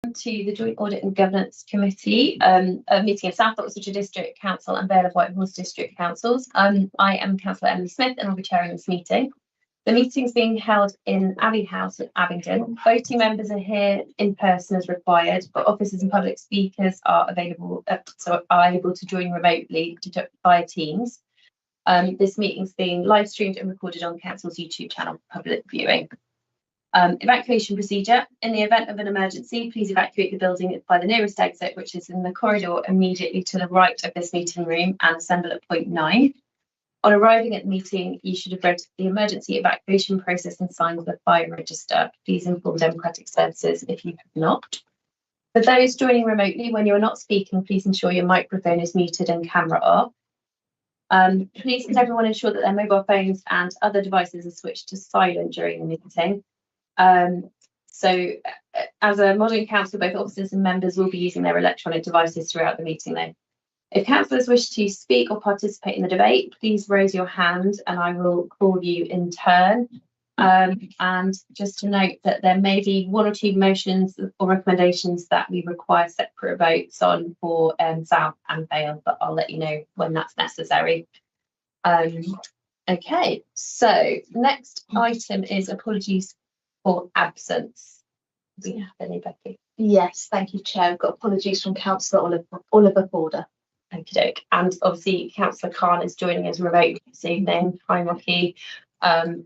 To the Joint Audit and Governance Committee, a meeting of South Oxfordshire District Council and Vale of Whitehorse District Councils. I am Councillor Emily Smith and I'll be chairing this meeting. The meeting is being held in Abbey House at Abingdon. Voting members are here in person as required, but officers and public speakers are available, are able to join remotely via Teams. This meeting is being live streamed and recorded on Council's YouTube channel for public viewing. Evacuation procedure. In the event of an emergency, please evacuate the building by the nearest exit, which is in the corridor immediately to the right of this meeting room, and assemble at point 9. On arriving at the meeting, you should have read the emergency evacuation process and signed the fire register. Please inform Democratic Services if you have not. For those joining remotely, when you are not speaking, please ensure your microphone is muted and camera off. Please can everyone ensure that their mobile phones and other devices are switched to silent during the meeting. As a modern council, both officers and members will be using their electronic devices throughout the meeting though. If councillors wish to speak or participate in the debate, please raise your hand and I will call you in turn. And just to note that there may be 1 or 2 motions or recommendations that we require separate votes on for South and Vale, but I'll let you know when that's necessary. Okay, so next item is apologies for absence. Do we have any, Becky? Yes, thank you, Chair. I've got apologies from Councillor Oliver Border. Okie doke. And obviously Councillor Khan is joining us remotely this evening. Hi, Mocky. My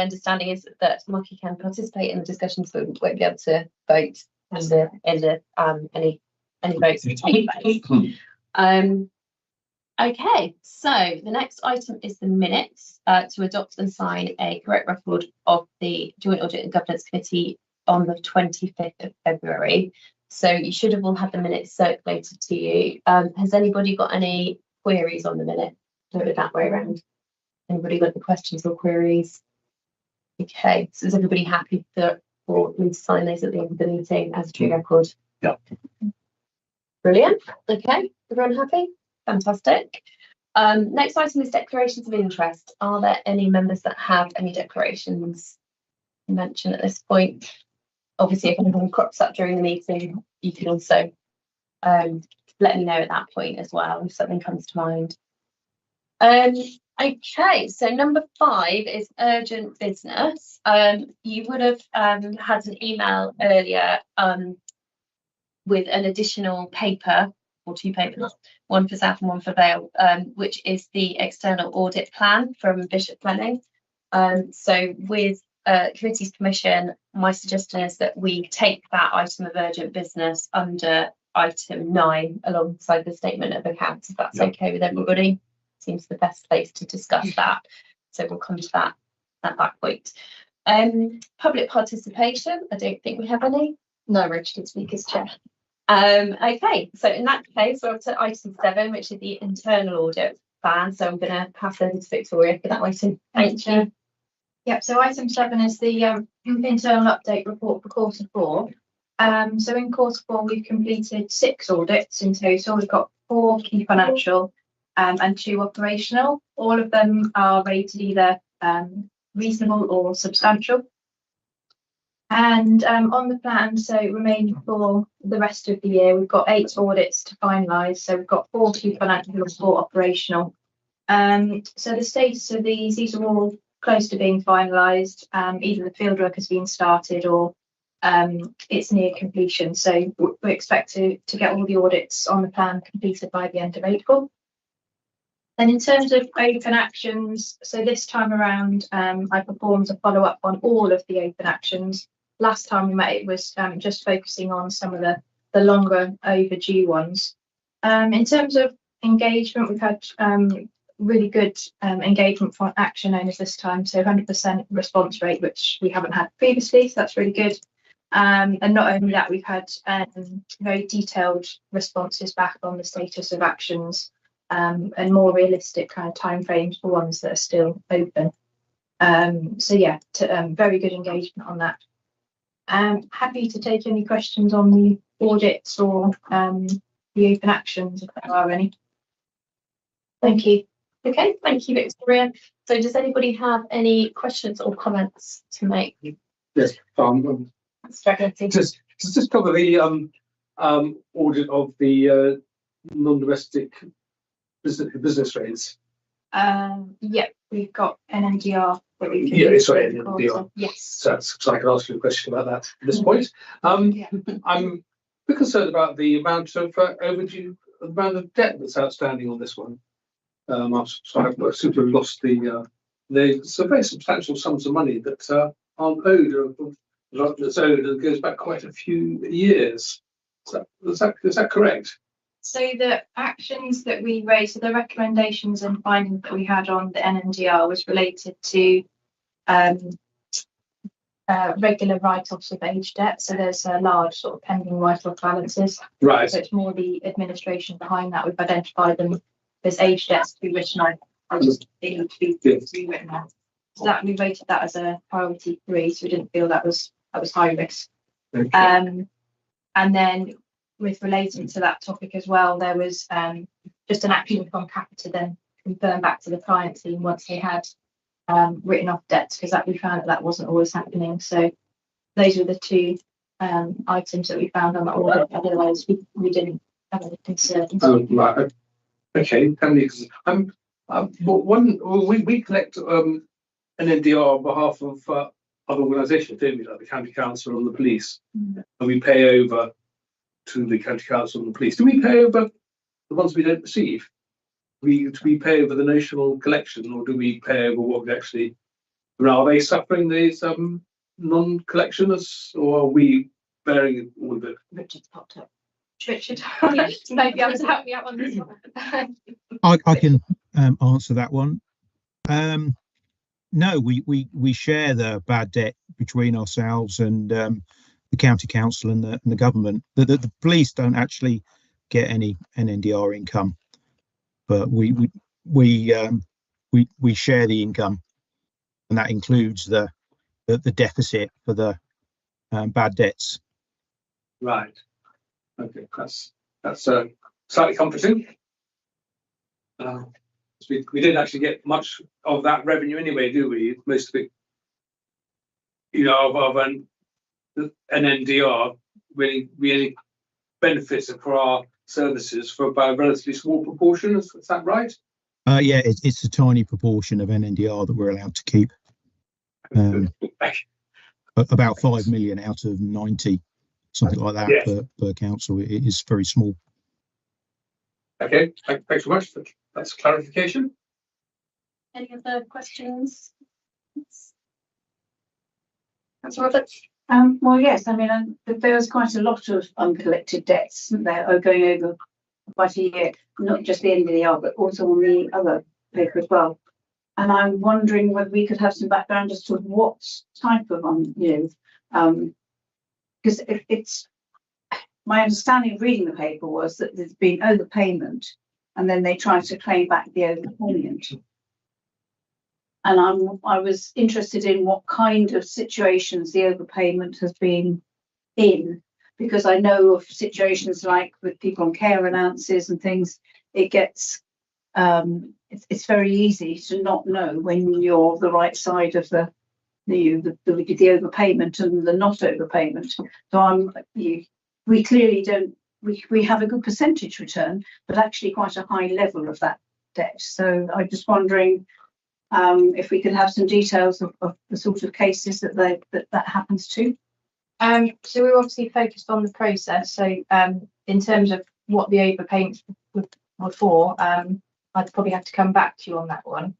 understanding is that Mocky can participate in the discussions, but won't be able to vote any votes. Okay, so the next item is the minutes to adopt and sign a correct record of the Joint Audit and Governance Committee on the 25th of February. So you should have all had the minutes circulated to you. Has anybody got any queries on the minute? Do it that way around. Anybody got any questions or queries? Okay, so is everybody happy for me to sign those at the end of the meeting as a true record? Yeah. Brilliant. Okay, everyone happy? Fantastic. Next item is declarations of interest. Are there any members that have any declarations to mention at this point? Obviously, if anything crops up during the meeting, you can also let me know at that point as well if something comes to mind. Okay, so number 5 is urgent business. You would have had an email earlier with an additional paper, or 2 papers, one for South and one for Vale, which is the external audit plan from Bishop Fleming. So with committee's permission, my suggestion is that we take that item of urgent business under item 9 alongside the statement of accounts, if that's okay with everybody. Seems the best place to discuss that. So we'll come to that at that point. Public participation, I don't think we have any. No registered speakers, Chair. Okay, so in that case, we're up to item 7, which is the internal audit plan. So I'm going to pass over to Victoria for that item. Thank you. Yep, so item 7 is the internal update report for quarter 4. So in quarter 4, we've completed 6 audits in total. We've got 4 key financial and 2 operational. All of them are rated either reasonable or substantial. And on the plan, so remaining for the rest of the year, we've got 8 audits to finalise. So we've got 4 key financial and 4 operational. So the status of these are all close to being finalised. Either the fieldwork has been started or it's near completion. So we expect to get all the audits on the plan completed by the end of April. And in terms of open actions, so this time around, I performed a follow-up on all of the open actions. Last time we met, it was just focusing on some of the longer overdue ones. In terms of engagement, we've had really good engagement from action owners this time, so 100% response rate, which we haven't had previously, so that's really good. And not only that, we've had very detailed responses back on the status of actions and more realistic kind of timeframes for ones that are still open. So yeah, very good engagement on that. Happy to take any questions on the audits or the open actions if there are any. Thank you. Okay, thank you, Victoria. So does anybody have any questions or comments to make? Yes, Struggling to. Just cover the audit of the non-domestic business rates. Yeah, we've got an NDR that we can. Yeah, sorry, NDR. Yes. So I can ask you a question about that at this point. Yeah. I'm a bit concerned about the amount of overdue, the amount of debt that's outstanding on this one. I've seem to have lost there's a very substantial sums of money that aren't owed, that's owed, and goes back quite a few years. Is that correct? So the actions that we raised, so the recommendations and findings that we had on the NNDR was related to regular write-offs of age debt. So there's a large sort of pending write-off balances. Right. So it's more the administration behind that. We've identified them. There's age debts to be written on. They need to be rewritten on. So that we rated that as a priority 3. So we didn't feel that was high risk. Okay. And then with relating to that topic as well, there was just an action from Capita then confirm back to the client team once they had written off debts, because that we found that wasn't always happening. So those were the 2 items that we found on the audit. Otherwise, we didn't have any concerns. Oh, right. Okay. We collect an NDR on behalf of other organisations, don't we, like the county council and the police, and we pay over to the county council and the police. Do we pay over the ones we don't receive? Do we pay over the notional collection, or do we pay over what we actually? Are they suffering these non-collectioners, or are we bearing all of it? Richard's popped up. Richard, maybe able to help me out on this one. I can answer that one. No, we share the bad debt between ourselves and the county council and the government. The police don't actually get any NNDR income, but we share the income, and that includes the deficit for the bad debts. Right. Okay, that's slightly comforting. We didn't actually get much of that revenue anyway, do we? Most of it, of an NDR, really benefits for our services by a relatively small proportion. Is that right? Yeah, it's a tiny proportion of NNDR that we're allowed to keep. About 5 million out of 90, something like that. Yes. per council. It is very small. Okay, thanks very much. That's clarification. Any other questions? That's Robert. Well, yes, I mean, there was quite a lot of uncollected debts there going over quite a year, not just the NDR, but also on the other paper as well. And I'm wondering whether we could have some background as to what type of, because it's my understanding of reading the paper was that there's been overpayment, and then they try to claim back the overpayment. And I was interested in what kind of situations the overpayment has been in, because I know of situations like with people on care allowances and things, it gets, it's very easy to not know when you're the right side of the overpayment and the not overpayment. So we clearly don't, we have a good percentage return, but actually quite a high level of that debt. So I'm just wondering if we could have some details of the sort of cases that happens to. So we're obviously focused on the process. So in terms of what the overpayments were for, I'd probably have to come back to you on that one,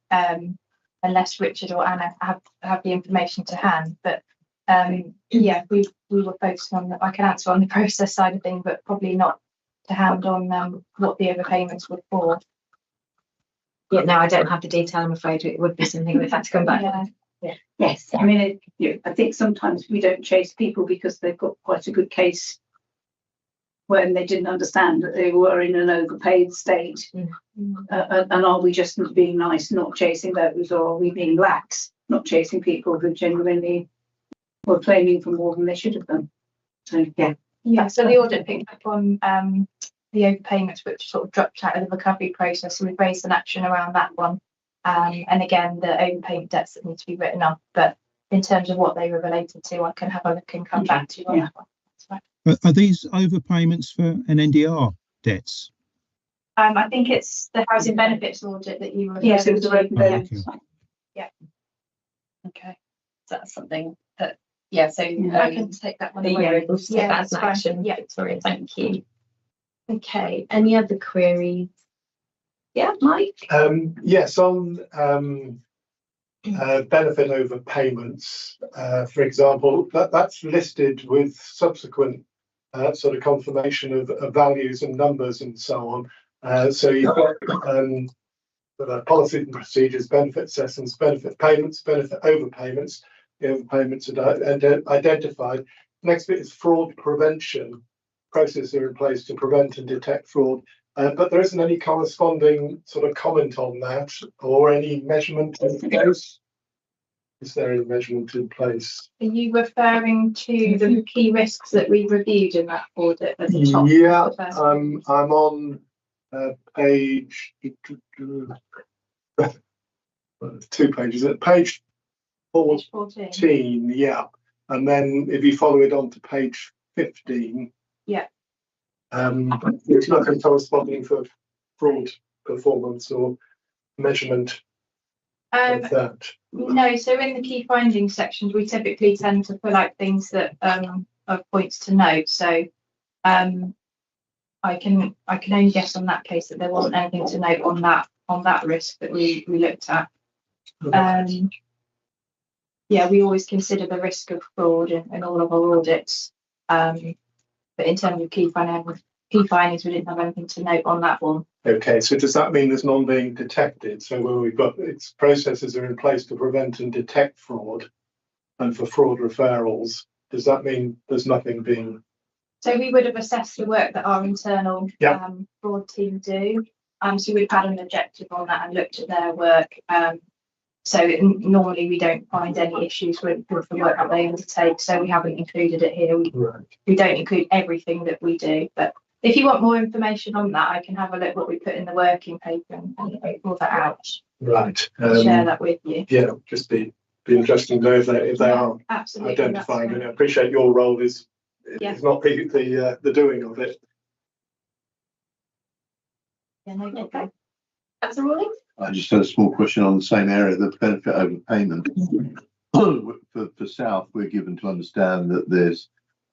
unless Richard or Anna have the information to hand. But yeah, we were focused on I can answer on the process side of things, but probably not to hand on what the overpayments were for. Yeah, no, I don't have the detail. I'm afraid it would be something we've had to come back. Yeah. Yes, I mean, I think sometimes we don't chase people because they've got quite a good case when they didn't understand that they were in an overpaid state. And are we just being nice, not chasing those, or are we being lax, not chasing people who genuinely were claiming for more than they should have done? So Yeah, so the audit picked up on the overpayments which sort of dropped out of the recovery process, so we've raised an action around that one. And again, the overpayment debts that need to be written off, but in terms of what they were related to, I can have a look and come back to you on Yeah. that one. That's fine. Are these overpayments for an NDR debts? I think it's the housing benefits audit that you were. Yes, it was a referring to. recommendation. Okay, so that's something that, yeah, so I can take that one you're away. able to take Yeah, that as an that's fine. action. Yeah. Victoria, thank you. Okay, any other queries? Yeah, Mike? Yes, on benefit over payments, for example, that's listed with subsequent sort of confirmation of values and numbers and so on. So you've got policies and procedures, benefit assessments, benefit payments, benefit overpayments. The overpayments are identified. Next bit is fraud prevention. Processes are in place to prevent and detect fraud. But there isn't any corresponding sort of comment on that or any measurement in place. Is there any measurement in place? Are you referring to the key risks that we reviewed in that audit at the top? Yeah, of the first I'm on page 2 pages. At page page 14. 14, yeah. And then if you follow it on to page 15. Yeah. There's nothing corresponding for fraud performance or measurement of that. No, so in the key findings sections, we typically tend to pull out things that are points to note. So I can only guess on that case that there wasn't anything to note on that risk that we looked at. Yeah, we always consider the risk of fraud in all of our audits. But in terms of key findings, we didn't have anything to note on that one. Okay, so does that mean there's none being detected? So where we've got its processes are in place to prevent and detect fraud, and for fraud referrals, does that mean there's nothing being? So we would have assessed the work that our internal fraud team do. So we've had an objective on that and looked at their work. So normally we don't find any issues with the work that they undertake. So we haven't included it here. We don't include everything that we do, but if you want more information on that, I can have a look what we put in the working paper and pull that out. Right. Share that with you. Yeah, just be interesting to know if they are Absolutely identifying. And I appreciate your role is not the doing of it. Yeah, no problem. Okay. That's all right. I just had a small question on the same area, the benefit over payment. For South, we're given to understand that there's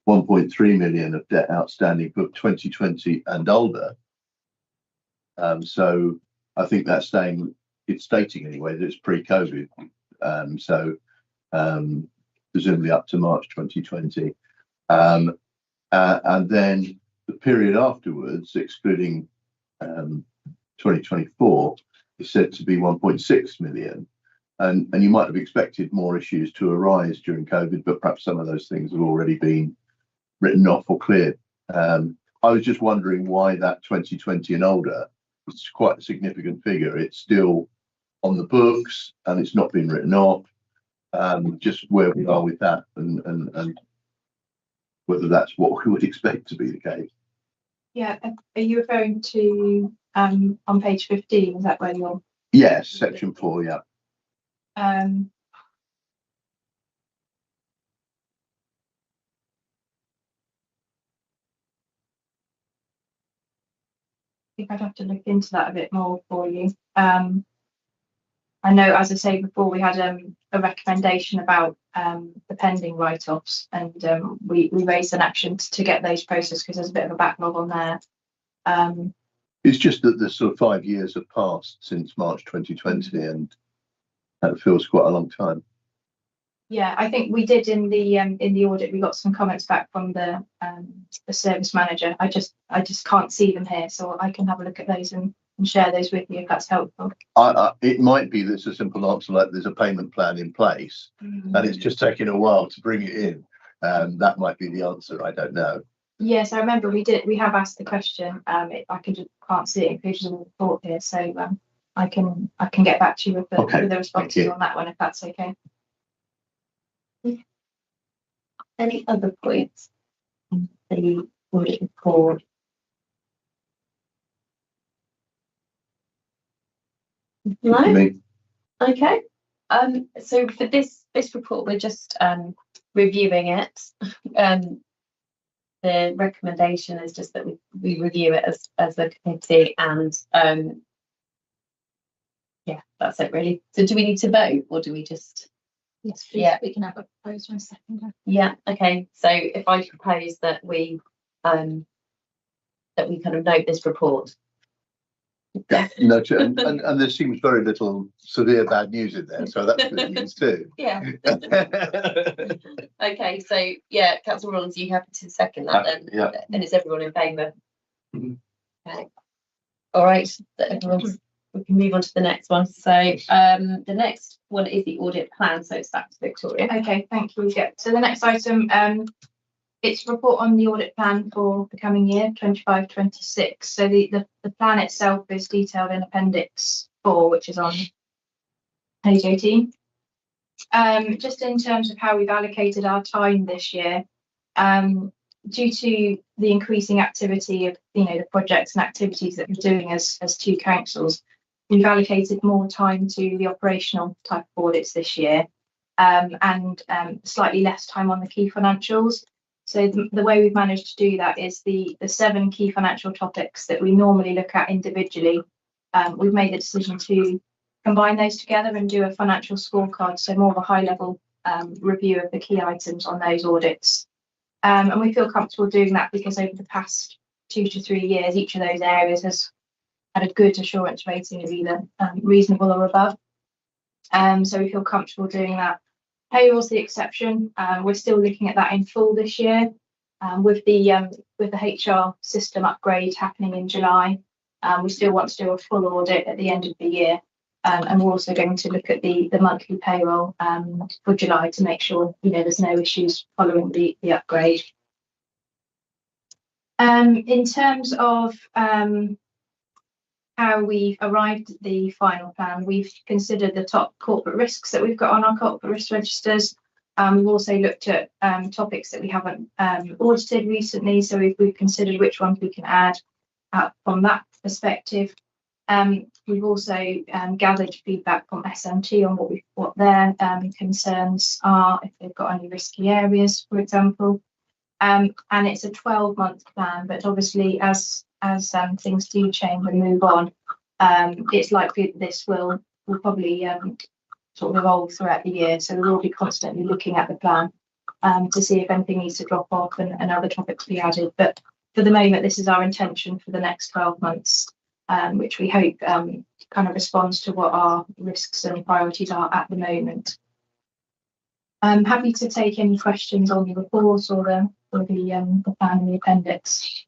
1.3 million of debt outstanding for 2020 and older. So I think that's it's stating anyway that it's pre-COVID. So presumably up to March 2020. And then the period afterwards, excluding 2024, is said to be 1.6 million. And you might have expected more issues to arise during COVID, but perhaps some of those things have already been written off or cleared. I was just wondering why that 2020 and older is quite a significant figure. It's still on the books and it's not been written off. Just where we are with that and whether that's what we would expect to be the case. Yeah, are you referring to on page 15? Is that where you're? Yes, section 4, yeah. I think I'd have to look into that a bit more for you. I know, as I say before, we had a recommendation about the pending write-offs, and we raised an action to get those processed because there's a bit of a backlog on there. It's just that the sort of 5 years have passed since March 2020, and that feels quite a long time. Yeah, I think we did in the audit. We got some comments back from the service manager. I just can't see them here, so I can have a look at those and share those with you if that's helpful. It might be that's a simple answer, like there's a payment plan in place, and it's just taking a while to bring it in. That might be the answer. I don't know. Yes, I remember we have asked the question. I can't see it included in the report here, so I can get back to you with the responses on that one if that's okay. Any other points on the audit report? No? Okay. So for this this report, we're just reviewing it. The recommendation is just that we review it as a committee, and yeah, that's it really. So do we need to vote, or do we just? Yes, please, Yeah. we can have a proposal in a second. Yeah, okay. So if I propose that we kind of note this report. Yeah, no, and there seems very little severe bad news in there, so that's good news too. Yeah. Okay, so yeah, Councillor Rollins, are you happy to second that then? Yeah. And is everyone in favour? Mhm. Okay. All right, so everyone's, we can move on to the next one. So the next one is the audit plan. So it's back to Victoria. Okay, thank you. Yeah. So the next item, it's a report on the audit plan for the coming year, 25-26. So the plan itself is detailed in Appendix 4, which is on page 18. Just in terms of how we've allocated our time this year, due to the increasing activity of the projects and activities that we're doing as two councils, we've allocated more time to the operational type of audits this year, and slightly less time on the key financials. So the way we've managed to do that is the 7 key financial topics that we normally look at individually. We've made the decision to combine those together and do a financial scorecard, so more of a high level review of the key items on those audits. And we feel comfortable doing that because over the past 2 to 3 years, each of those areas has had a good assurance rating of either reasonable or above. So we feel comfortable doing that. Payroll's the exception. We're still looking at that in full this year, with the HR system upgrade happening in July. We still want to do a full audit at the end of the year, and we're also going to look at the monthly payroll for July to make sure there's no issues following the upgrade. In terms of how we've arrived at the final plan, we've considered the top corporate risks that we've got on our corporate risk registers. We've also looked at topics that we haven't audited recently, so we've considered which ones we can add from that perspective. We've also gathered feedback from SMT on what their concerns are, if they've got any risky areas, for example. And it's a 12-month plan, but obviously as things do change and move on, it's likely that this will probably sort of evolve throughout the year. So we will be constantly looking at the plan to see if anything needs to drop off and other topics be added. But for the moment, this is our intention for the next 12 months, which we hope kind of responds to what our risks and priorities are at the moment. I'm happy to take any questions on the report or the plan in the appendix.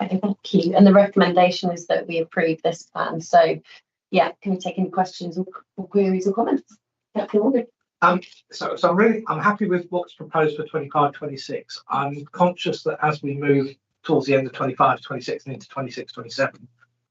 Okay, thank you. And the recommendation is that we approve this plan. So yeah, can we take any questions or queries or comments? So I'm happy with what's proposed for 25-26. I'm conscious that as we move towards the end of 25-26 and into 26-27,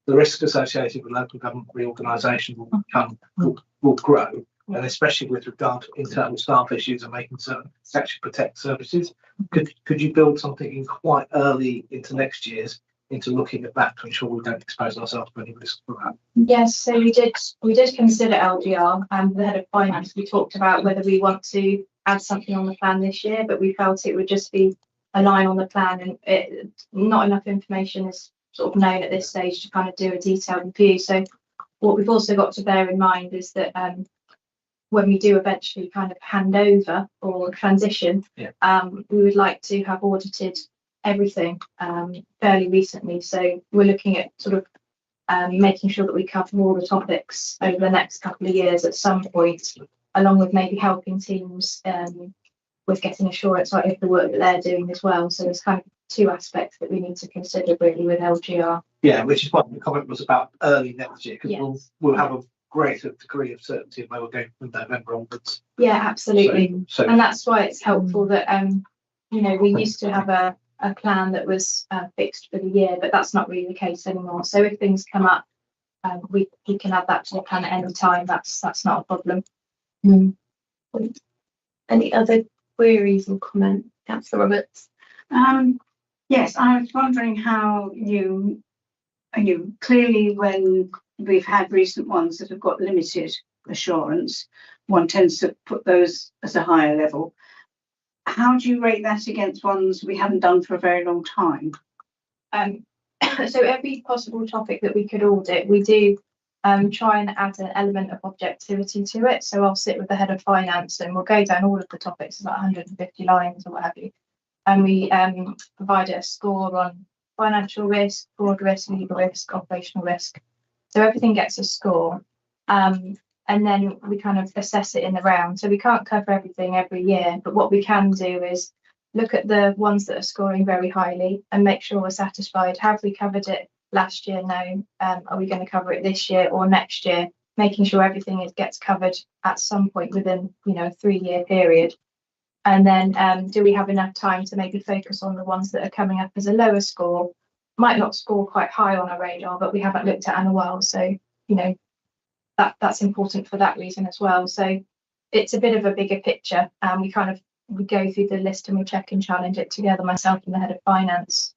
the risks associated with local government reorganisation will grow, and especially with regard to internal staff issues and making certain to actually protect services. Could you build something in quite early into next year's into looking at that to ensure we don't expose ourselves to any risk for that? Yes, so we did consider LGR, and the head of finance, we talked about whether we want to add something on the plan this year, but we felt it would just be a line on the plan, and not enough information is sort of known at this stage to kind of do a detailed review. So what we've also got to bear in mind is that when we do eventually kind of hand over or transition, we would like to have audited everything fairly recently. So we're looking at sort of making sure that we cover all the topics over the next couple of years at some point, along with maybe helping teams with getting assurance of the work that they're doing as well. So there's kind of 2 aspects that we need to consider really with LGR. Yeah, which is what the comment was about early next year, because Yes. we'll have a greater degree of certainty of where we're going from November onwards. Yeah, absolutely. So And that's why it's helpful that we used to have a plan that was fixed for the year, but that's not really the case anymore. So if things come up, we can add that to the plan at any time. That's not a problem. Any other queries or comments, Councillor Roberts? Yes, I was wondering how you clearly, when we've had recent ones that have got limited assurance, one tends to put those as a higher level. How do you rate that against ones we haven't done for a very long time? So every possible topic that we could audit, we do try and add an element of objectivity to it. So I'll sit with the head of finance and we'll go down all of the topics, about 150 lines or what have you. And we provide a score on financial risk, fraud risk, legal risk, operational risk. So everything gets a score. And then we kind of assess it in the round. So we can't cover everything every year, but what we can do is look at the ones that are scoring very highly and make sure we're satisfied. Have we covered it last year? No. Are we going to cover it this year or next year? Making sure everything gets covered at some point within, a 3-year period. And then do we have enough time to maybe focus on the ones that are coming up as a lower score? Might not score quite high on our radar, but we haven't looked at in a while. So, that's important for that reason as well. So it's a bit of a bigger picture. We go through the list and we check and challenge it together, myself and the head of finance.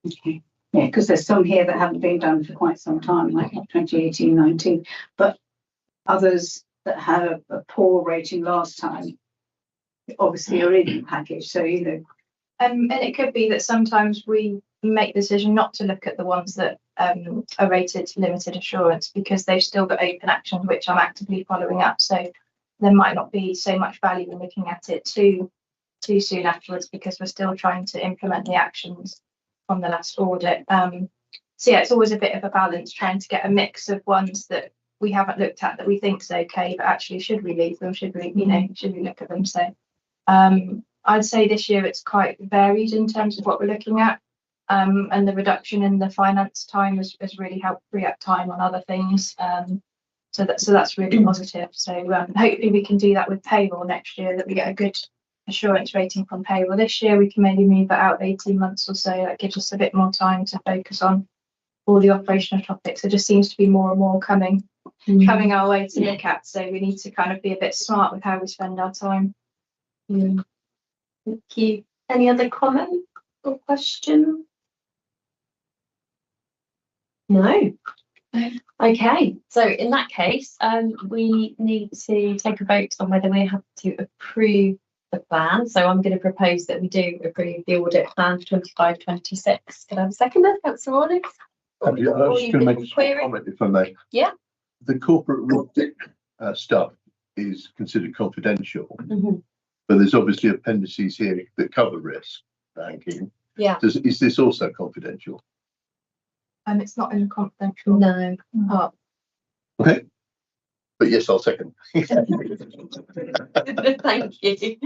Okay. Yeah, because there's some here that haven't been done for quite some time, like 2018-19, but others that had a poor rating last time obviously are in the package. So, and it could be that sometimes we make the decision not to look at the ones that are rated limited assurance because they've still got open actions which I'm actively following up. So there might not be so much value in looking at it too soon afterwards because we're still trying to implement the actions from the last audit. So yeah, it's always a bit of a balance trying to get a mix of ones that we haven't looked at that we think's okay, but actually should we leave them? Should we look at them? So I'd say this year it's quite varied in terms of what we're looking at. And the reduction in the finance time has really helped free up time on other things. So that's really positive. So hopefully we can do that with payroll next year, that we get a good assurance rating from payroll. This year we can maybe move that out 18 months or so. That gives us a bit more time to focus on all the operational topics. There just seems to be more and more coming our way to look at. So we need to kind of be a bit smart with how we spend our time. Thank you. Any other comment or question? No. Okay, so in that case, we need to take a vote on whether we have to approve the plan. So I'm going to propose that we do approve the audit plan for 25-26. Can I have a seconder, Councillor Morley? I was just going to make a small comment, if I may. Yeah. The corporate audit stuff is considered confidential, but there's obviously appendices here that cover risk banking. Yeah. Is this also confidential? It's not in the confidential. No. Oh. Okay. But yes, I'll second. Thank you.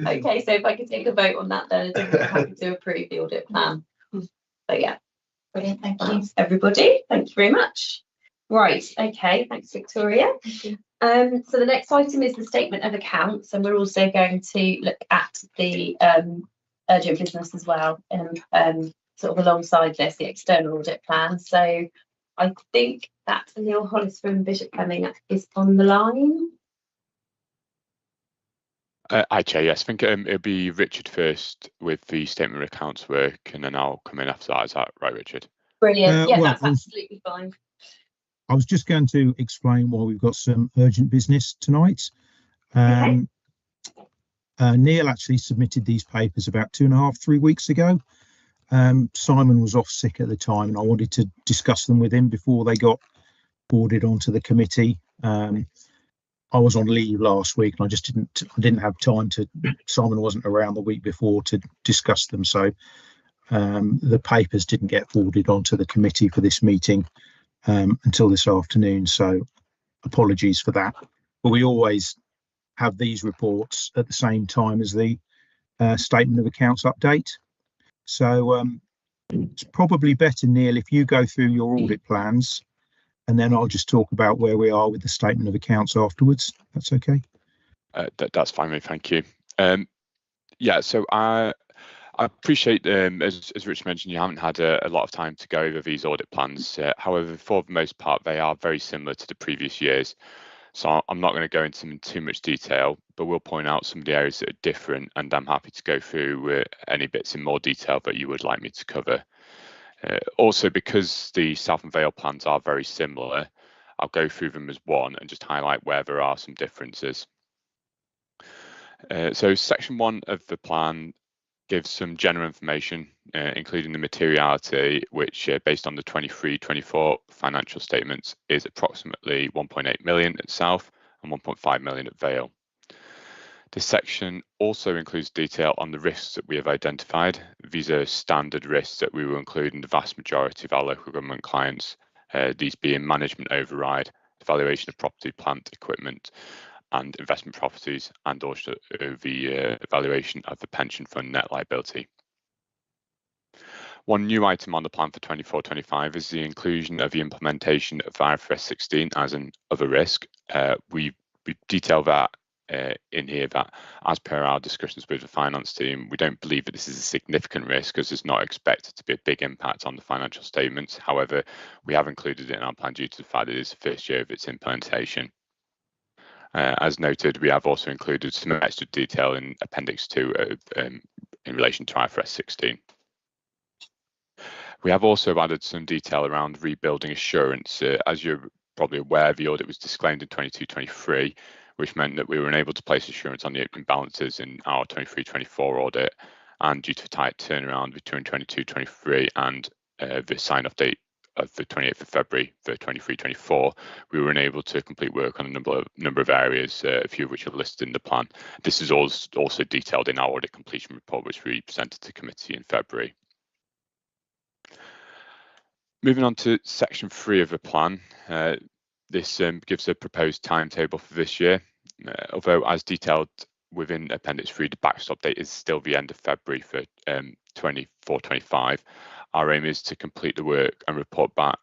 Okay, so if I could take a vote on that, then I'm happy to approve the audit plan. But yeah, brilliant. Thank you, everybody. Thank you very much. Right. Okay. Thanks, Victoria. Thank you. So the next item is the statement of accounts, and we're also going to look at the urgent business as well, and sort of alongside this, the external audit plan. So I think that Neil Hollis from Bishop Fleming is on the line. Hi, Chair. Yes, I think it'll be Richard first with the statement of accounts work, and then I'll come in after that. Is that right, Richard? Brilliant. Yeah, that's absolutely fine. I was just going to explain why we've got some urgent business tonight. Okay. Neil actually submitted these papers about 2.5-3 weeks ago. Simon was off sick at the time, and I wanted to discuss them with him before they got forwarded onto the committee. I was on leave last week, and I didn't have time to. Simon wasn't around the week before to discuss them, so the papers didn't get forwarded onto the committee for this meeting until this afternoon. So apologies for that. But we always have these reports at the same time as the statement of accounts update. So it's probably better, Neil, if you go through your audit plans, and then I'll just talk about where we are with the statement of accounts afterwards. That's okay. That's fine, mate. Thank you. Yeah, so I appreciate, as Rich mentioned, you haven't had a lot of time to go over these audit plans. However, for the most part, they are very similar to the previous years. So I'm not going to go into too much detail, but we'll point out some of the areas that are different, and I'm happy to go through any bits in more detail that you would like me to cover. Also, because the South and Vale plans are very similar, I'll go through them as one and just highlight where there are some differences. So section 1 of the plan gives some general information, including the materiality, which based on the 23-24 financial statements is approximately 1.8 million at South and 1.5 million at Vale. This section also includes detail on the risks that we have identified. These are standard risks that we will include in the vast majority of our local government clients, these being management override, evaluation of property, plant, equipment, and investment properties, and also the evaluation of the pension fund net liability. One new item on the plan for 24-25 is the inclusion of the implementation of IFRS 16 as an other risk. We detail that in here that as per our discussions with the finance team, we don't believe that this is a significant risk because it's not expected to be a big impact on the financial statements. However, we have included it in our plan due to the fact that it is the first year of its implementation. As noted, we have also included some extra detail in Appendix 2 in relation to IFRS 16. We have also added some detail around rebuilding assurance. As you're probably aware, the audit was disclaimed in 22-23, which meant that we were unable to place assurance on the opening balances in our 23-24 audit, and due to a tight turnaround between 22-23 and the sign-off date of the 28th of February for 23-24, we were unable to complete work on a number of areas, a few of which are listed in the plan. This is also detailed in our audit completion report, which we presented to committee in February. Moving on to section 3 of the plan, this gives a proposed timetable for this year. Although as detailed within Appendix 3, the backstop date is still the end of February for 24-25. Our aim is to complete the work and report back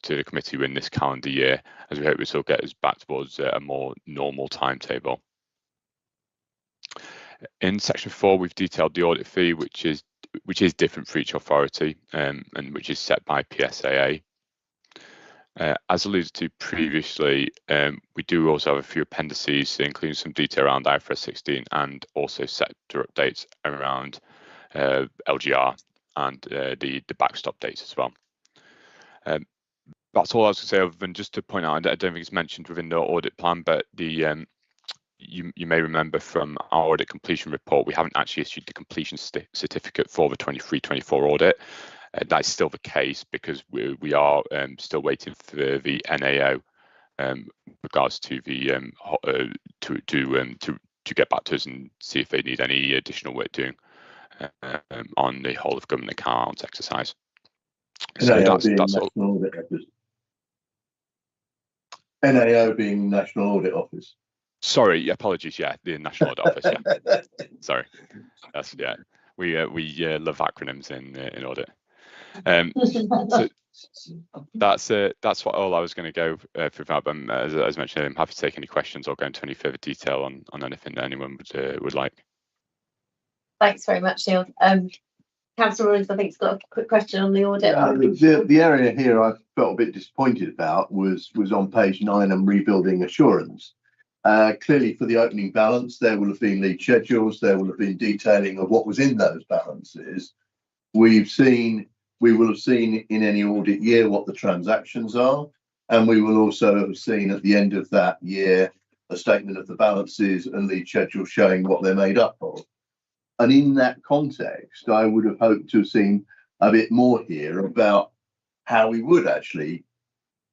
to the committee within this calendar year, as we hope this will get us back towards a more normal timetable. In section 4, we've detailed the audit fee, which is different for each authority and which is set by PSAA. As alluded to previously, we do also have a few appendices, including some detail around IFRS 16 and also sector updates around LGR and the backstop dates as well. That's all I was going to say, other than just to point out, I don't think it's mentioned within the audit plan, but the you may remember from our audit completion report, we haven't actually issued the completion certificate for the 23-24 audit. That's still the case because we are still waiting for the NAO regards to the to get back to us and see if they need any additional work doing on the whole of government accounts exercise. So that's all. NAO being National Audit Office. Sorry, apologies. Yeah, the National Audit Office. Yeah, sorry. That's We love acronyms in audit. So that's all I was going to go through that. As mentioned, I'm happy to take any questions or go into any further detail on anything that anyone would like. Thanks very much, Neil. Councillor Rawlins, I think, has got a quick question on the audit. The area here I felt a bit disappointed about was on page 9 and rebuilding assurance. Clearly, for the opening balance, there will have been lead schedules, there will have been detailing of what was in those balances. We will have seen in any audit year what the transactions are, and we will also have seen at the end of that year a statement of the balances and lead schedules showing what they're made up of. And in that context, I would have hoped to have seen a bit more here about how we would actually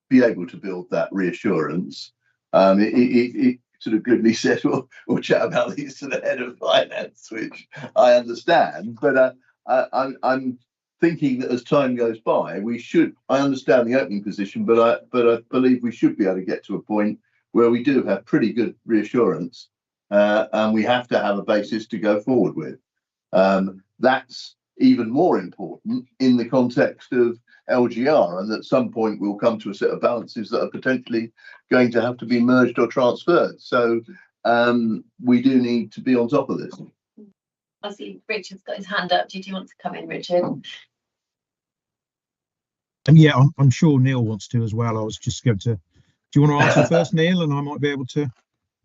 be able to build that reassurance. It sort of glibly said, we'll chat about these to the head of finance, which I understand, but I'm thinking that as time goes by, I understand the opening position, but I believe we should be able to get to a point where we do have pretty good reassurance, and we have to have a basis to go forward with. That's even more important in the context of LGR, and at some point we'll come to a set of balances that are potentially going to have to be merged or transferred. So we do need to be on top of this. I see Richard's got his hand up. Did you want to come in, Richard? And yeah, I'm sure Neil wants to as well. I was just going to. Do you want to answer first, Neil, and I might be able to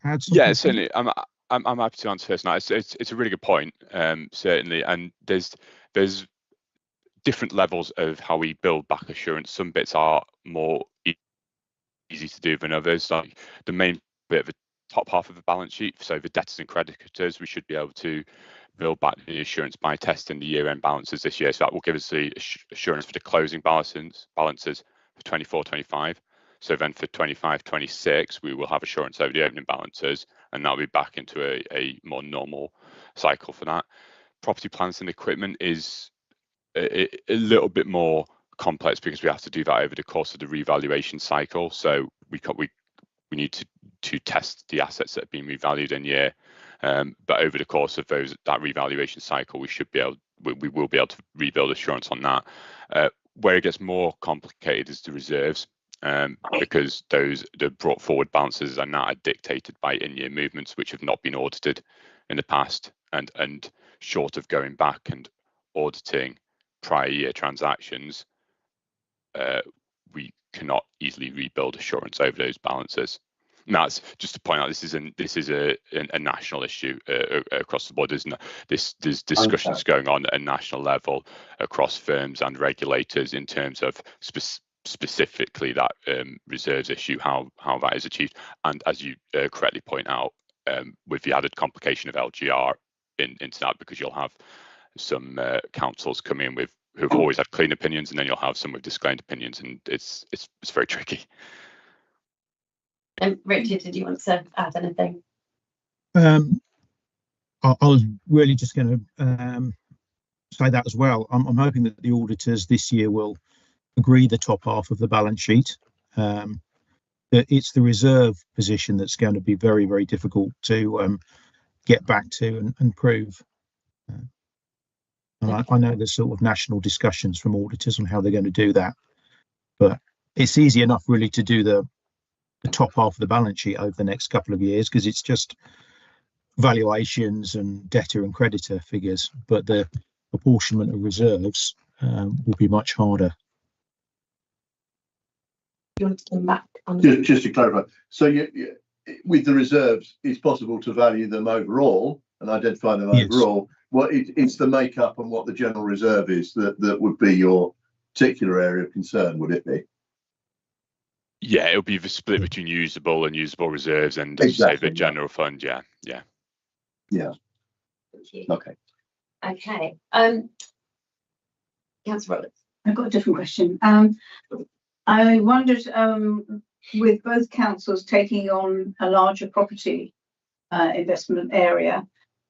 add something? Yeah, certainly. I'm happy to answer first. Now, it's a really good point, certainly, and there's different levels of how we build back assurance. Some bits are more easy to do than others. Like the main bit of the top half of the balance sheet, so the debtors and creditors, we should be able to build back the assurance by testing the year-end balances this year. So that will give us the assurance for the closing balances for 24-25. So then for 25-26, we will have assurance over the opening balances, and that'll be back into a more normal cycle for that. Property, plants and equipment is a little bit more complex because we have to do that over the course of the revaluation cycle. So we need to test the assets that have been revalued in year, but over the course of that revaluation cycle, we will be able to rebuild assurance on that. Where it gets more complicated is the reserves, because the brought forward balances are now dictated by in-year movements which have not been audited in the past, and short of going back and auditing prior year transactions, we cannot easily rebuild assurance over those balances. And that's just to point out, this is a national issue across the board. There's discussions going on at a national level across firms and regulators in terms of specifically that reserves issue, how that is achieved. And as you correctly point out, with the added complication of LGR into that, because you'll have some councils come in who've always had clean opinions, and then you'll have some with disclaimed opinions, and it's very tricky. And Richard, did you want to add anything? I was really just going to say that as well. I'm hoping that the auditors this year will agree the top half of the balance sheet. That it's the reserve position that's going to be very, very difficult to get back to and prove. And I know there's sort of national discussions from auditors on how they're going to do that, but it's easy enough really to do the top half of the balance sheet over the next couple of years, because it's just valuations and debtor and creditor figures, but the apportionment of reserves will be much harder. You want to come back on Just to clarify, so with the reserves, it's possible to value them overall and identify them overall. Well, it's the makeup and what the general reserve is that would be your particular area of concern, would it be? Yeah, it'll be the split between usable and usable reserves, and Exactly, say the general fund. Yeah. Okay. Okay. Councillor Roberts. I've got a different question. I wondered, with both councils taking on a larger property investment area,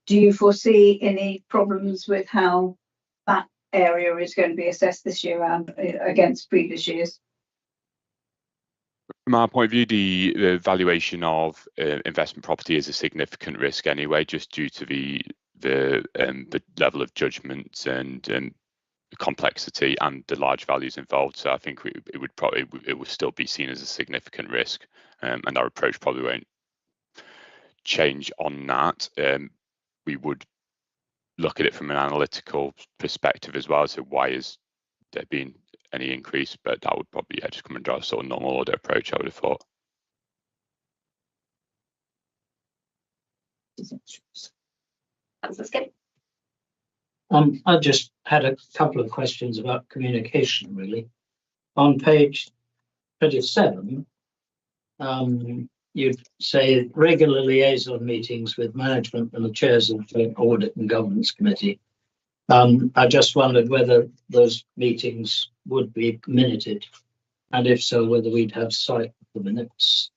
do you foresee any problems with how that area is going to be assessed this year against previous years? From our point of view, the valuation of investment property is a significant risk anyway, just due to the level of judgment and complexity and the large values involved. So I think it would still be seen as a significant risk, and our approach probably won't change on that. We would look at it from an analytical perspective as well. So why is there been any increase? But that would probably just come under our sort of normal audit approach, I would have thought. Councillor Skip. I just had a couple of questions about communication, really. On page 37, you'd say regular liaison meetings with management and the chairs of the Audit and Governance Committee. I just wondered whether those meetings would be minuted, and if so, whether we'd have sight of the minutes.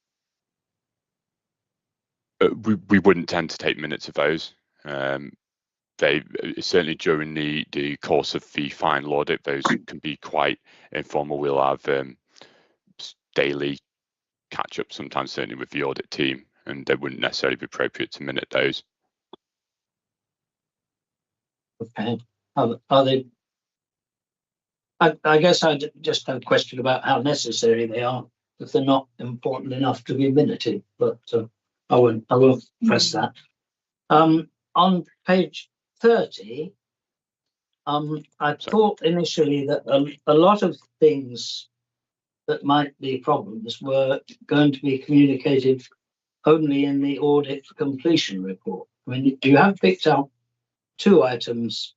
We wouldn't tend to take minutes of those. They certainly during the course of the final audit, those can be quite informal. We'll have daily catch up sometimes, certainly with the audit team, and they wouldn't necessarily be appropriate to minute those. Okay. Are they? I guess I just have a question about how necessary they are, if they're not important enough to be minuted, but I won't press that. On page 30, I thought initially that a lot of things that might be problems were going to be communicated only in the audit completion report. I mean, you have picked out 2 items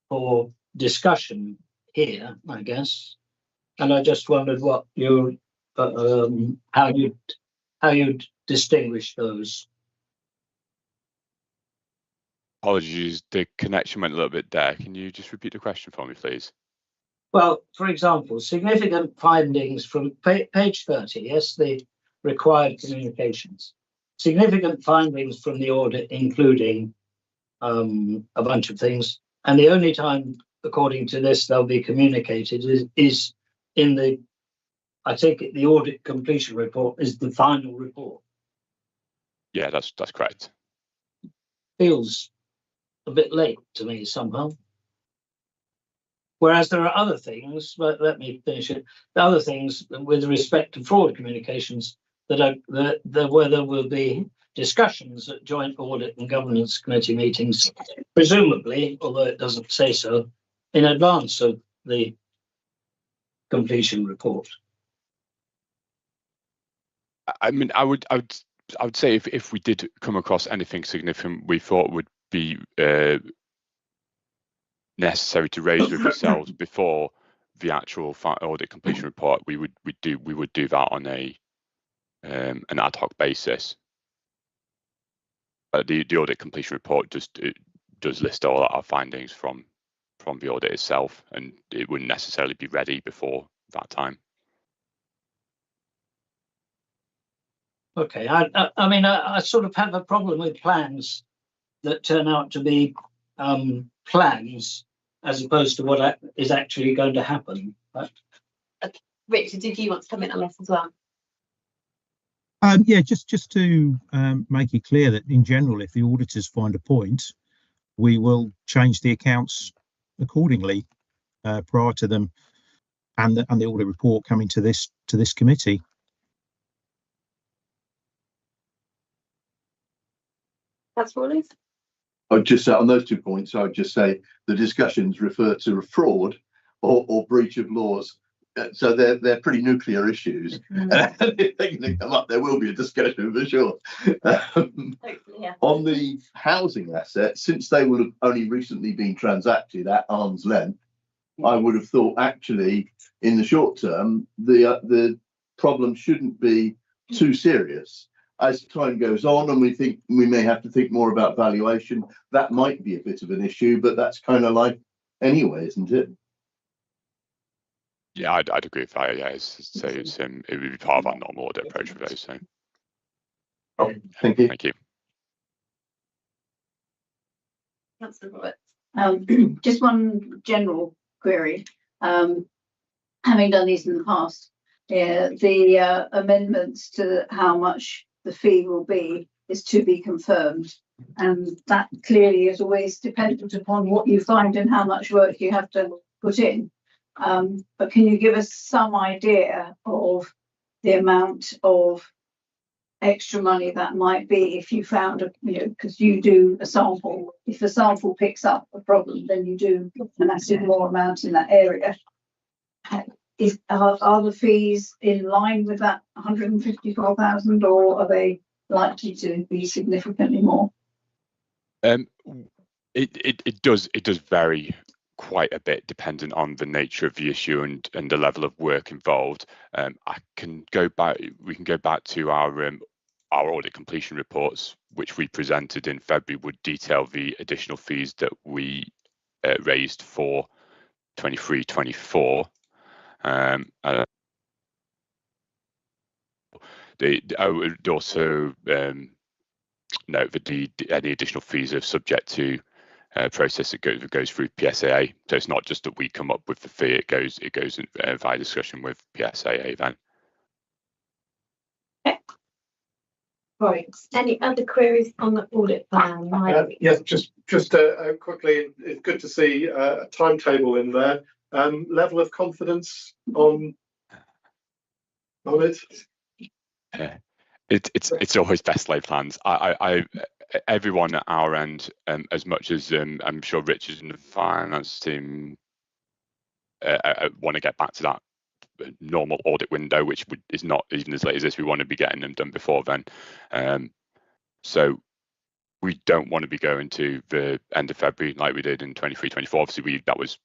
for discussion here, I guess, and I just wondered what your how you distinguish those. Apologies, the connection went a little bit there. Can you just repeat the question for me, please? Well, for example, significant findings from page 30, yes, the required communications. Significant findings from the audit, including a bunch of things. And the only time, according to this, they'll be communicated is in the, I take it the audit completion report is the final report. Yeah, that's correct. Feels a bit late to me somehow. Whereas there are other things, but let me finish it. The other things with respect to fraud communications that are where there will be discussions at joint audit and governance committee meetings, presumably, although it doesn't say so, in advance of the completion report. I mean, I would say if we did come across anything significant we thought would be necessary to raise with yourselves before the actual audit completion report, we would do that on an ad hoc basis. But the audit completion report does list all our findings from the audit itself, and it wouldn't necessarily be ready before that time. Okay, I mean, I sort of have a problem with plans that turn out to be plans as opposed to what is actually going to happen. But... Richard, did you want to comment on this as well? Yeah, just to make it clear that in general, if the auditors find a point, we will change the accounts accordingly prior to them and the audit report coming to this committee. That's Rawlings. I would just say on those 2 points, I would just say the discussions refer to fraud or breach of laws. So they're pretty nuclear issues. And if they're going to come up, there will be a discussion for sure. Yeah. On the housing assets, since they would have only recently been transacted at arm's length, I would have thought actually in the short term, the problem shouldn't be too serious. As time goes on and we think we may have to think more about valuation, that might be a bit of an issue, but that's kind of life anyway, isn't it? Yeah, I'd agree with that. Yeah, it would be part of our normal audit approach for those. So, thank you. Thank you. Councillor Roberts. Just one general query. Having done these in the past, the amendments to how much the fee will be is to be confirmed, and that clearly is always dependent upon what you find and how much work you have to put in. But can you give us some idea of the amount of extra money that might be if you found because you do a sample. If a sample picks up a problem, then you do a massive more amount in that area. Are the fees in line with that 154,000, or are they likely to be significantly more? It does vary quite a bit dependent on the nature of the issue and the level of work involved. We can go back to our audit completion reports, which we presented in February, would detail the additional fees that we raised for 23-24. I would also note that any additional fees are subject to process that goes through PSAA. So it's not just that we come up with the fee; it goes in via discussion with PSAA then. Okay. Right. Any other queries on the audit plan? Yes, just quickly, it's good to see a timetable in there. Level of confidence on it. It's always best laid plans. Everyone at our end, as much as I'm sure Richard and the finance team want to get back to that normal audit window, which is not even as late as this. We want to be getting them done before then. So we don't want to be going to the end of February like we did in 23-24. Obviously, that was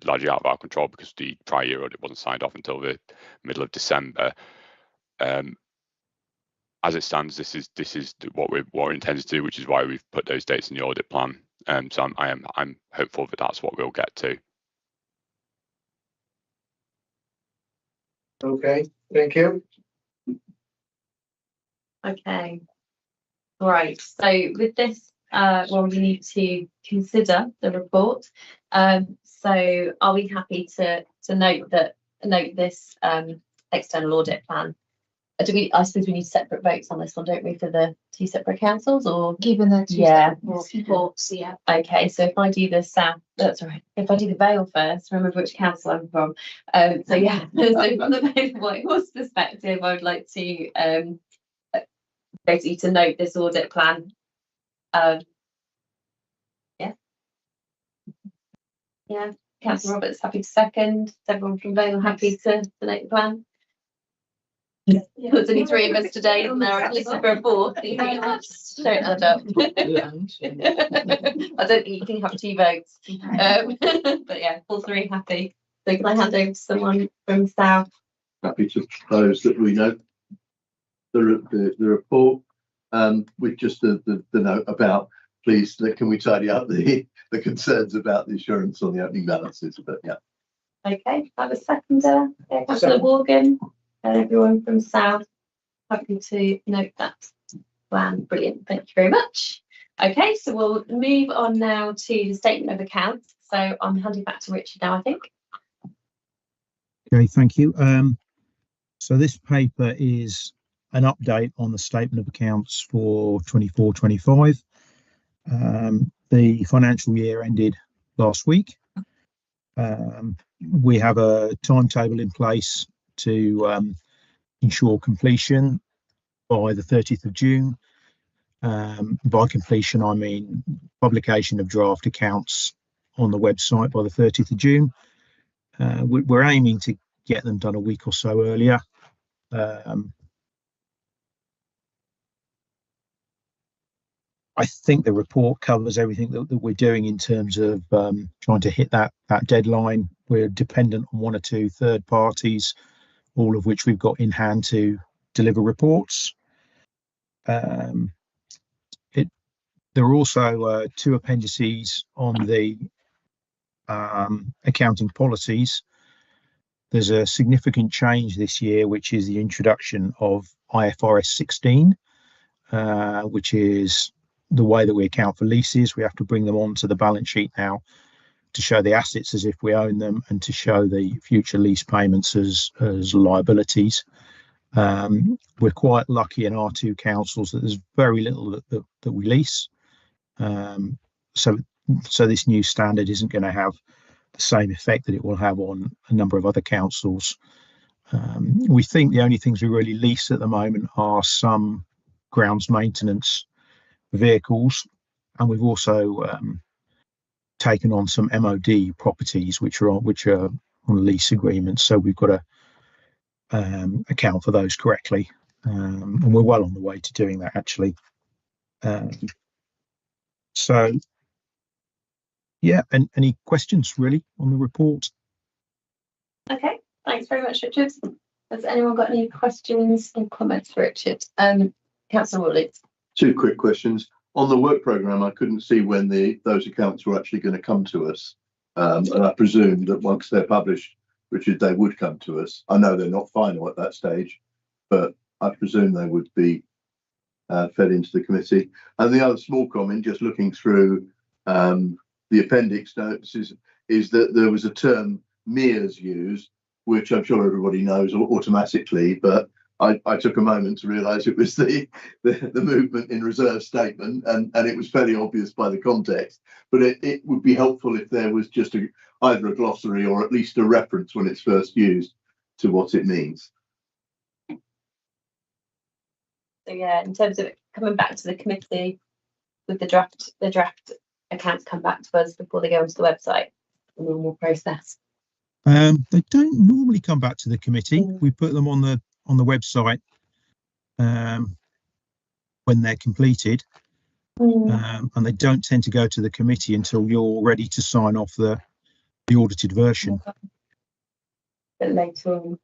largely out of our control because the prior year audit wasn't signed off until the middle of December. As it stands, this is what we're intended to do, which is why we've put those dates in the audit plan. So I'm hopeful that that's what we'll get to. Okay, thank you. Okay. Right. So with this, well, we need to consider the report. So are we happy to note this external audit plan? I suppose we need separate votes on this one, don't we, for the two separate councils, or Given the two Yeah. reports, yeah. okay? So if I do the South, that's right. If I do the Vale first, remember which council I'm from. So yeah, so from the Vale of Whitehorse perspective, I would like to basically to note this audit plan. Yeah, Councillor Roberts happy to second. Is everyone from Vale happy to note the plan? Yeah. There's only three of us today, isn't there? At least for a fourth. Don't add up. I don't think you can have two votes. But yeah, all three happy. So can I hand over to someone from South? Happy to propose that we note the report with just the note about, please, can we tidy up the concerns about the assurance on the opening balances? But yeah. Okay, I have a seconder. Councillor Morgan. Everyone from South, happy to note that plan. Brilliant, thank you very much. Okay, so we'll move on now to the statement of accounts. So I'm handing back to Richard now, I think. Okay, thank you. So this paper is an update on the statement of accounts for 24-25. The financial year ended last week. We have a timetable in place to ensure completion by the 30th of June. By completion, I mean publication of draft accounts on the website by the 30th of June. We're aiming to get them done a week or so earlier. I think the report covers everything that we're doing in terms of trying to hit that deadline. We're dependent on one or two third parties, all of which we've got in hand to deliver reports. There are also two appendices on the accounting policies. There's a significant change this year, which is the introduction of IFRS 16, which is the way that we account for leases. We have to bring them onto the balance sheet now to show the assets as if we own them and to show the future lease payments as liabilities. We're quite lucky in our two councils that there's very little that we lease. So this new standard isn't going to have the same effect that it will have on a number of other councils. We think the only things we really lease at the moment are some grounds maintenance vehicles, and we've also taken on some MOD properties which are on lease agreements, so we've got to account for those correctly, and we're well on the way to doing that actually. So yeah, and any questions really on the report? Okay, thanks very much, Richard. Has anyone got any questions or comments for Richard? Councillor Wooley. Two quick questions. On the work programme, I couldn't see when those accounts were actually going to come to us. And I presume that once they're published, Richard, they would come to us. I know they're not final at that stage, but I presume they would be fed into the committee. And the other small comment, just looking through the appendix notes, is that there was a term MERS used, which I'm sure everybody knows automatically, but I took a moment to realise it was the movement in reserve statement, and it was fairly obvious by the context. But it would be helpful if there was just either a glossary or at least a reference when it's first used to what it means. So yeah, in terms of it coming back to the committee with the draft accounts come back to us before they go onto the website, the normal process. They don't normally come back to the committee. We put them on the website when they're completed, and they don't tend to go to the committee until you're ready to sign off the the audited version. But later on.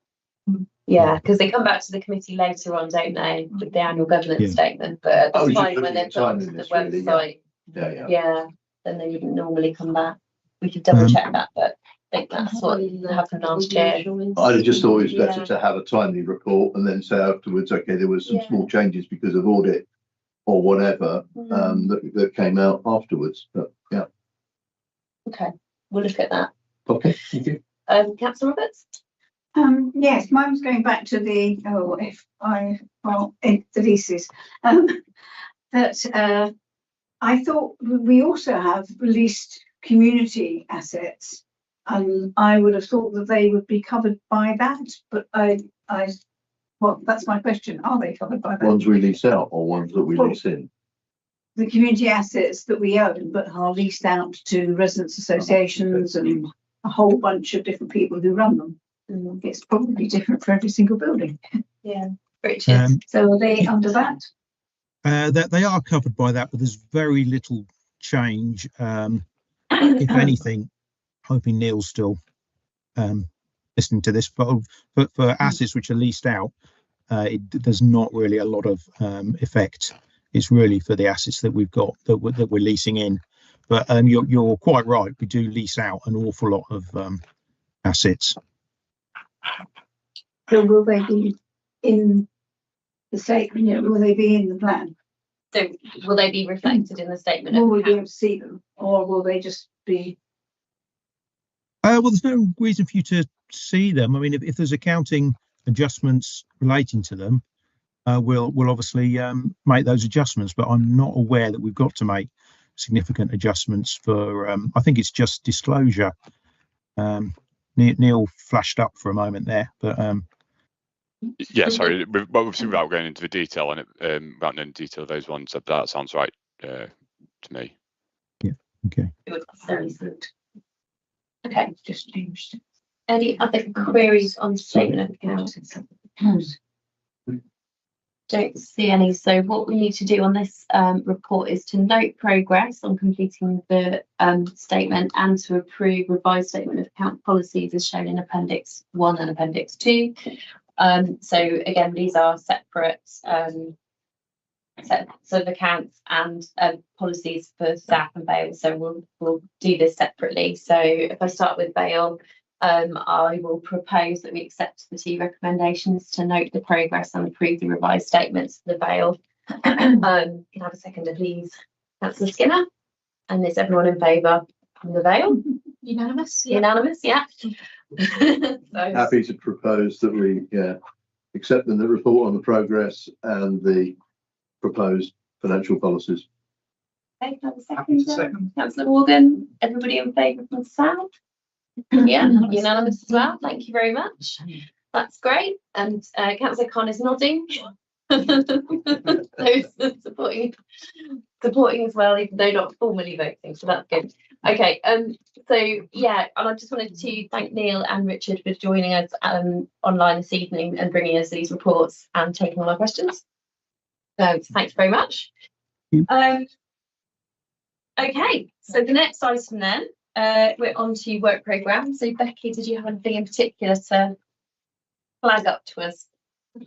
Yeah, because they come back to the committee later on, don't they, with the annual governance Yeah. statement, but at Oh, the you're time when looking they're at put onto the timeliness, really, yeah. website, Yeah. yeah, then they wouldn't normally come back. We could double check that, but I think that's what happened last year. I just thought it was better to have a timely report and then say afterwards, okay, there was some small changes because of audit or whatever that came out afterwards. But yeah. Okay, we'll look at that. Okay, thank you. Councillor Roberts? Yes, mine was going back to the the leases. That I thought we also have leased community assets, and I would have thought that they would be covered by that. But well, that's my question: are they covered by that? Ones we lease out or ones that we lease in? The community assets that we own but are leased out to residents associations and a whole bunch of different people who run them. It's probably different for every single building. Yeah, Richard. So are they under that? That they are covered by that, but there's very little change. If anything, hoping Neil's still listening to this, but for assets which are leased out, there's not really a lot of effect. It's really for the assets that we've got that we're leasing in. But you're quite right. We do lease out an awful lot of assets. So will they be in the statement? Will they be in the plan? So will they be reflected in the statement? Will we be able to see them, or will they just be? Well, there's no reason for you to see them. I mean, if there's accounting adjustments relating to them, we'll obviously make those adjustments. But I'm not aware that we've got to make significant adjustments for. I think it's just disclosure. Neil flashed up for a moment there, but yeah, sorry, but obviously without going into the detail on it, without knowing the detail of those ones, that sounds right to me. Yeah, okay. Okay, just changed. Any other queries on statement of accounts? Don't see any. So what we need to do on this report is to note progress on completing the statement and to approve revised statement of account policies as shown in Appendix 1 and Appendix 2. So again, these are separate sets of accounts and policies for staff and bail. So we'll do this separately. So if I start with bail, I will propose that we accept the 2 recommendations to note the progress and approve the revised statements for the bail. Can I have a seconder, please? Councillor Skinner. And is everyone in favour of the bail? Unanimous? Yeah. Unanimous, yeah. Happy to propose that we accept the report on the progress and the proposed financial policies. Okay, have a second. Councillor Morgan. Everybody in favour from South? Yeah, unanimous as well. Thank you very much. That's great. And Councillor Khan is nodding. Those supporting as well, even though not formally voting. So that's good. Okay. So yeah, and I just wanted to thank Neil and Richard for joining us online this evening and bringing us these reports and taking all our questions. So thanks very much. Okay. So the next item then. We're on to work programme. So Becky, did you have anything in particular to flag up to us?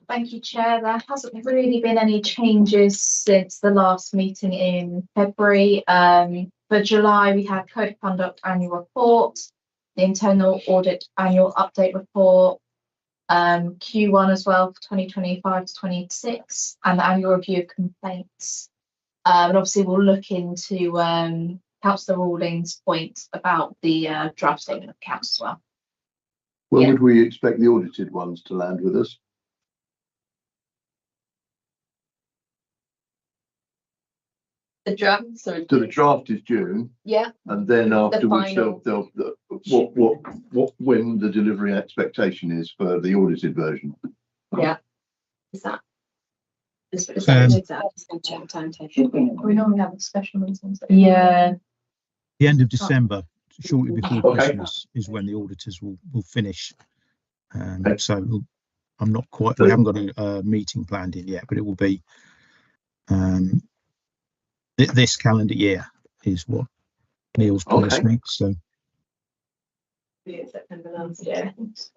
Thank you, Chair. There hasn't really been any changes since the last meeting in February. For July, we had Code of Conduct Annual Report, the Internal Audit Annual Update Report, Q1 as well for 2025 to 26, and the Annual Review of Complaints. And obviously we'll look into Councillor Rawlings' point about the draft statement of accounts as well. When would we expect the audited ones to land with us? The draft. So the draft is June. Yeah. And then afterwards, The when the delivery expectation is for the audited version. Yeah. Is that? We normally have a special meeting. Yeah. The end of December, shortly before Christmas, is when the auditors will finish. So I'm not quite. We haven't got a meeting planned in yet, but it will be this calendar year is what Neil's promised me. So September last year.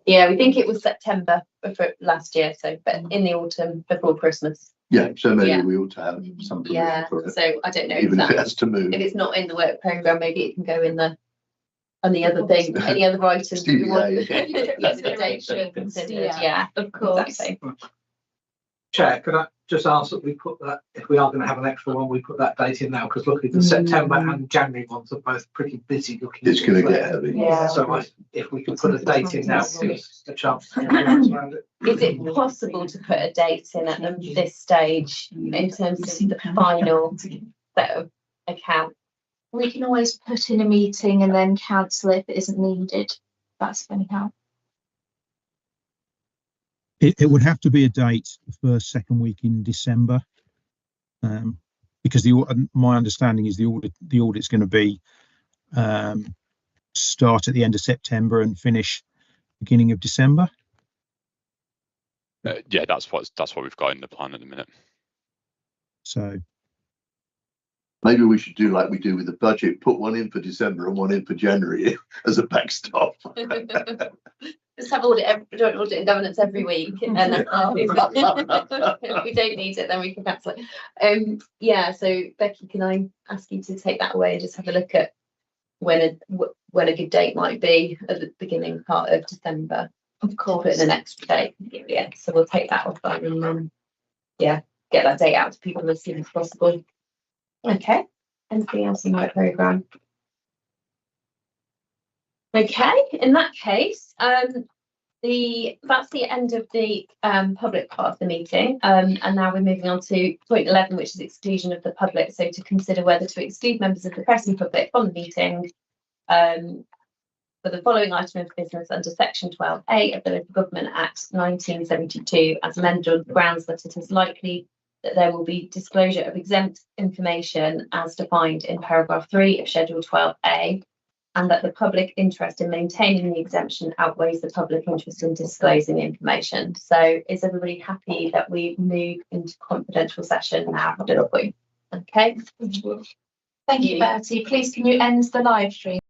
Yeah, we think it was September for last year, so but in the autumn before Christmas. Yeah, so maybe Yeah. we ought to have some permission Yeah, for it, so I don't know even if it if has to move. it's not in the work programme, maybe it can go in the on the other thing, any other items we want. Yeah, of course. Exactly. Chair, could I just ask that we put that, if we are going to have an extra one, we put that date in now, because looking at the September and January ones are both pretty busy looking. It's going to get heavy. Yeah. So if we could put a date in now, please, a chance. To Is it possible to put a date in at this stage in terms of the final set of accounts? We can always put in a meeting and then cancel if it isn't needed. That's going to help. It would have to be a date the first, second week in December, because my understanding is the audit's going to be start at the end of September and finish beginning of December. Yeah, that's what we've got in the plan at the minute. So maybe we should do like we do with the budget, put one in for December and one in for January as a backstop. Just have joint audit and governance every week, and then if we don't need it, then we can cancel it. Yeah, so Becky, can I ask you to take that away and just have a look at when a good date might be at the beginning part of December? Of course. Put in the next date. Yeah, so we'll take that off and get that date out to people as soon as possible. Okay. Anything else in my programme? Okay, in that case, that's the end of the public part of the meeting, and now we're moving on to point 11, which is exclusion of the public. So to consider whether to exclude members of the press and public from the meeting for the following item of business under section 12A of the Local Government Act 1972 as amended on the grounds that it is likely that there will be disclosure of exempt information as defined in paragraph 3 of schedule 12A, and that the public interest in maintaining the exemption outweighs the public interest in disclosing the information. So is everybody happy that we move into confidential session now? Okay. Thank you, Bertie. Please can you end the live stream?